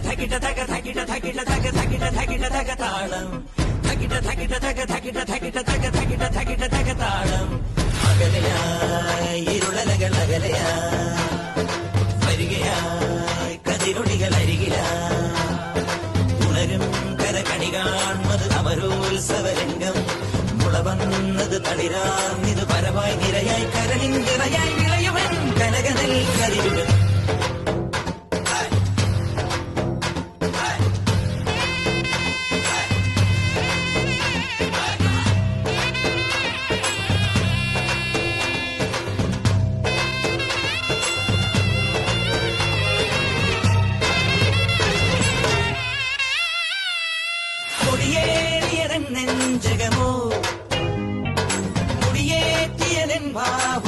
தகிட தக தகிட தகிட தக தகிட தகிட தக தாளம் தகிட தகிட தக தகிட தகிட தக தகிட தகிட தக தாளம் அகலையாய் இருளலകൾ அகலையாய் വരികയായി കതിരൊളികൾ അരികിലായി ഉണരും കരകണി കാൺമത് അമരോത്സവരംഗം മുളവന്നത് തളിരാർന്നിത് പരവായി നിരയായി കരളിൻ നിറയായി വിളയുവൻ കനകനൽ കരിരുവൻ കൊടിയേറിയതൻ നെഞ്ചകമോ കൊടിയേറ്റിയതൻ ഭാവ